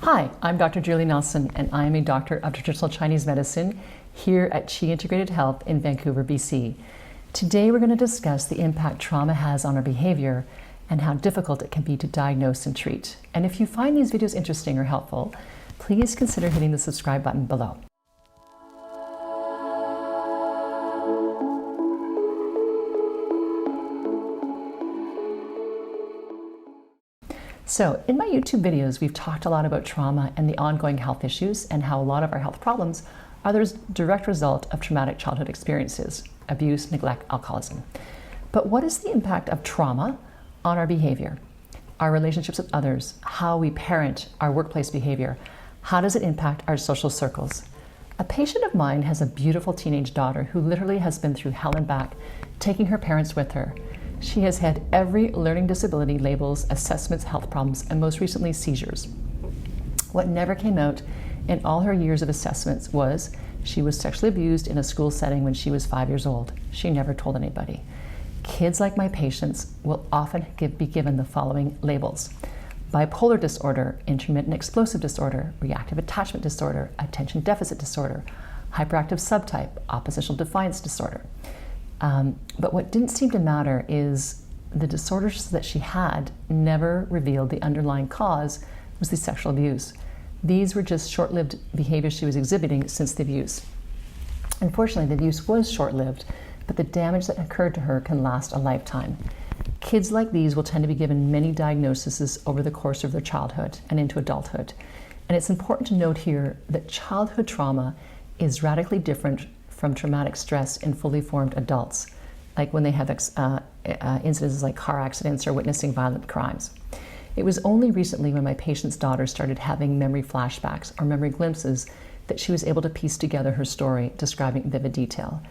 Hi, I'm Dr. Julie Nelson, and I am a doctor of traditional Chinese medicine here at Chi Integrated Health in Vancouver, BC. Today we're going to discuss the impact trauma has on our behavior and how difficult it can be to diagnose and treat. And if you find these videos interesting or helpful, please consider hitting the subscribe button below. So in my YouTube videos, we've talked a lot about trauma and the ongoing health issues and how a lot of our health problems are the direct result of traumatic childhood experiences, abuse, neglect, alcoholism. But what is the impact of trauma on our behavior, our relationships with others, how we parent, our workplace behavior? How does it impact our social circles? A patient of mine has a beautiful teenage daughter who literally has been through hell and back, taking her parents with her. She has had every learning disability, labels, assessments, health problems, and most recently seizures. What never came out in all her years of assessments was she was sexually abused in a school setting when she was 5 years old. She never told anybody. Kids like my patients will often be given the following labels: bipolar disorder, intermittent explosive disorder, reactive attachment disorder, attention deficit disorder, hyperactive subtype, oppositional defiance disorder. But what didn't seem to matter is the disorders that she had never revealed the underlying cause was the sexual abuse. These were just short-lived behaviors she was exhibiting since the abuse. Unfortunately, the abuse was short-lived, but the damage that occurred to her can last a lifetime. Kids like these will tend to be given many diagnoses over the course of their childhood and into adulthood. And it's important to note here that childhood trauma is radically different from traumatic stress in fully formed adults, like when they have incidences like car accidents or witnessing violent crimes. It was only recently when my patient's daughter started having memory flashbacks or memory glimpses that she was able to piece together her story, describing in vivid detail.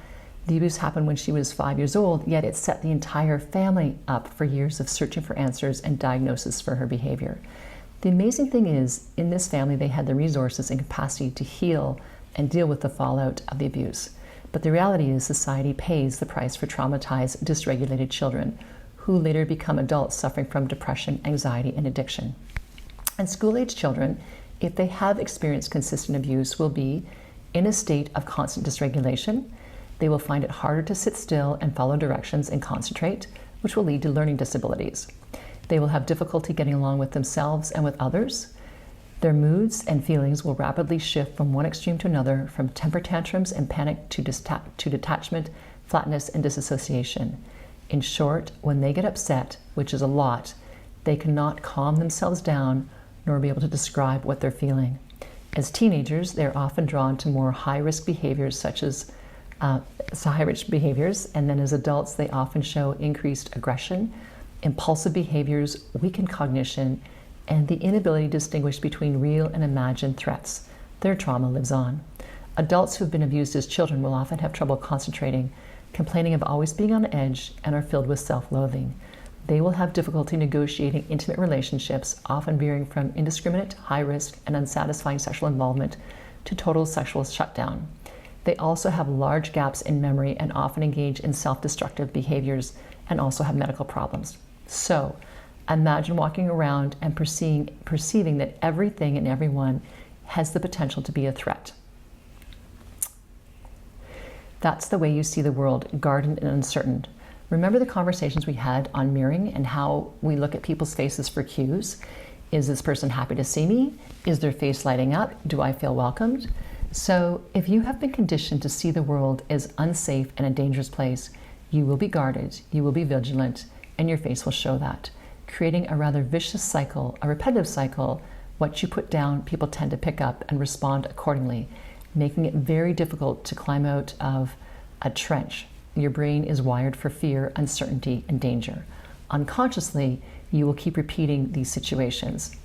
The abuse happened when she was 5 years old, yet it set the entire family up for years of searching for answers and diagnosis for her behavior. The amazing thing is, in this family, they had the resources and capacity to heal and deal with the fallout of the abuse. But the reality is society pays the price for traumatized, dysregulated children who later become adults suffering from depression, anxiety, and addiction. And school-age children, if they have experienced consistent abuse, will be in a state of constant dysregulation. They will find it harder to sit still and follow directions and concentrate, which will lead to learning disabilities. They will have difficulty getting along with themselves and with others. Their moods and feelings will rapidly shift from one extreme to another, from temper tantrums and panic to detachment, flatness, and disassociation. In short, when they get upset, which is a lot, they cannot calm themselves down nor be able to describe what they're feeling. As teenagers, they're often drawn to more high-risk behaviors such as high-risk behaviors, and then as adults, they often show increased aggression, impulsive behaviors, weakened cognition, and the inability to distinguish between real and imagined threats. Their trauma lives on. Adults who've been abused as children will often have trouble concentrating, complaining of always being on edge, and are filled with self-loathing. They will have difficulty negotiating intimate relationships, often veering from indiscriminate, high-risk, and unsatisfying sexual involvement to total sexual shutdown. They also have large gaps in memory and often engage in self-destructive behaviors and also have medical problems. So, imagine walking around and perceiving that everything and everyone has the potential to be a threat. That's the way you see the world, guarded and uncertain. Remember the conversations we had on mirroring and how we look at people's faces for cues? Is this person happy to see me? Is their face lighting up? Do I feel welcomed? So if you have been conditioned to see the world as unsafe and a dangerous place, you will be guarded, you will be vigilant, and your face will show that, creating a rather vicious cycle, a repetitive cycle. What you put down, people tend to pick up and respond accordingly, making it very difficult to climb out of a trench. Your brain is wired for fear, uncertainty, and danger. Unconsciously, you will keep repeating these situations.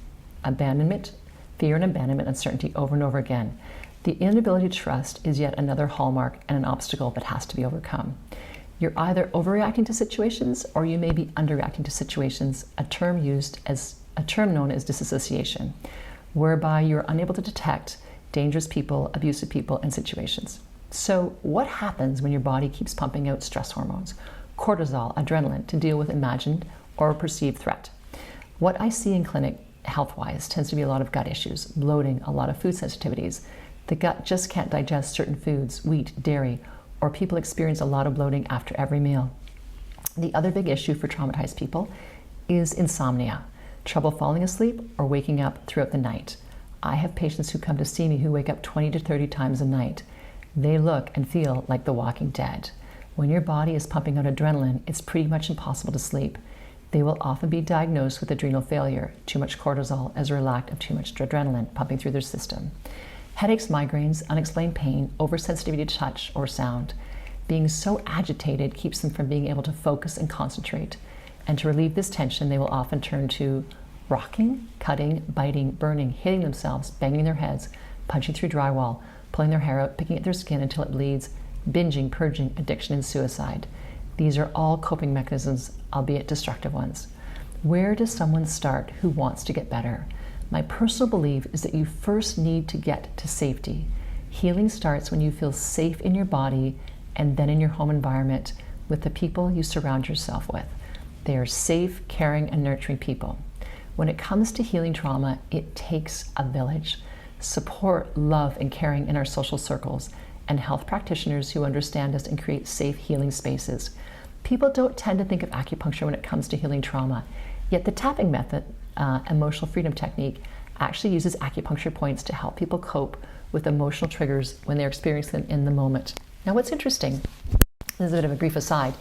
Abandonment, fear and abandonment, uncertainty over and over again. The inability to trust is yet another hallmark and an obstacle that has to be overcome. You're either overreacting to situations or you may be underreacting to situations, a term known as disassociation, whereby you're unable to detect dangerous people, abusive people, and situations. So what happens when your body keeps pumping out stress hormones, cortisol, adrenaline, to deal with imagined or perceived threat? What I see in clinic health-wise tends to be a lot of gut issues, bloating, a lot of food sensitivities. The gut just can't digest certain foods, wheat, dairy, or people experience a lot of bloating after every meal. The other big issue for traumatized people is insomnia, trouble falling asleep or waking up throughout the night. I have patients who come to see me who wake up 20 to 30 times a night. They look and feel like the walking dead. When your body is pumping out adrenaline, it's pretty much impossible to sleep. They will often be diagnosed with adrenal failure, too much cortisol as a lack of too much adrenaline pumping through their system. Headaches, migraines, unexplained pain, oversensitivity to touch or sound. Being so agitated keeps them from being able to focus and concentrate. And to relieve this tension, they will often turn to rocking, cutting, biting, burning, hitting themselves, banging their heads, punching through drywall, pulling their hair out, picking at their skin until it bleeds, binging, purging, addiction, and suicide. These are all coping mechanisms, albeit destructive ones. Where does someone start who wants to get better? My personal belief is that you first need to get to safety. Healing starts when you feel safe in your body and then in your home environment with the people you surround yourself with. They are safe, caring, and nurturing people. When it comes to healing trauma, it takes a village. Support, love, and caring in our social circles, and health practitioners who understand us and create safe healing spaces. People don't tend to think of acupuncture when it comes to healing trauma, yet the tapping method, emotional freedom technique, actually uses acupuncture points to help people cope with emotional triggers when they're experiencing them in the moment. Now, what's interesting, this is a bit of a brief aside,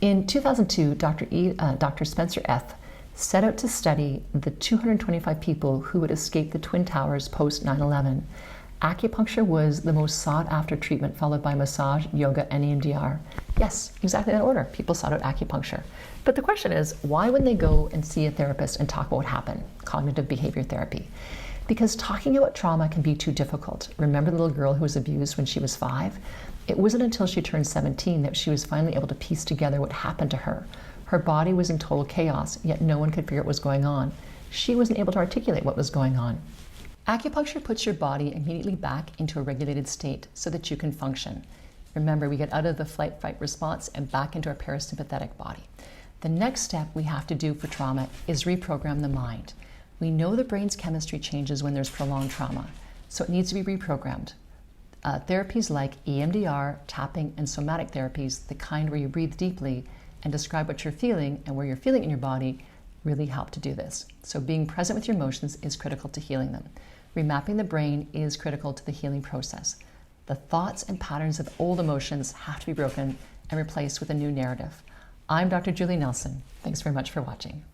in 2002, Dr. Spencer F. set out to study the 225 people who had escaped the Twin Towers post 9/11. Acupuncture was the most sought-after treatment, followed by massage, yoga, and EMDR. Yes, exactly that order. People sought out acupuncture. But the question is, why wouldn't they go and see a therapist and talk about what happened? Cognitive behavior therapy. Because talking about trauma can be too difficult. Remember the little girl who was abused when she was 5? It wasn't until she turned 17 that she was finally able to piece together what happened to her. Her body was in total chaos, yet no one could figure out what was going on. She wasn't able to articulate what was going on. Acupuncture puts your body immediately back into a regulated state so that you can function. Remember, we get out of the flight-fight response and back into our parasympathetic body. The next step we have to do for trauma is reprogram the mind. We know the brain's chemistry changes when there's prolonged trauma, so it needs to be reprogrammed. Therapies like EMDR, tapping, and somatic therapies, the kind where you breathe deeply and describe what you're feeling and where you're feeling in your body, really help to do this. So being present with your emotions is critical to healing them. Remapping the brain is critical to the healing process. The thoughts and patterns of old emotions have to be broken and replaced with a new narrative. I'm Dr. Julie Nelson. Thanks very much for watching.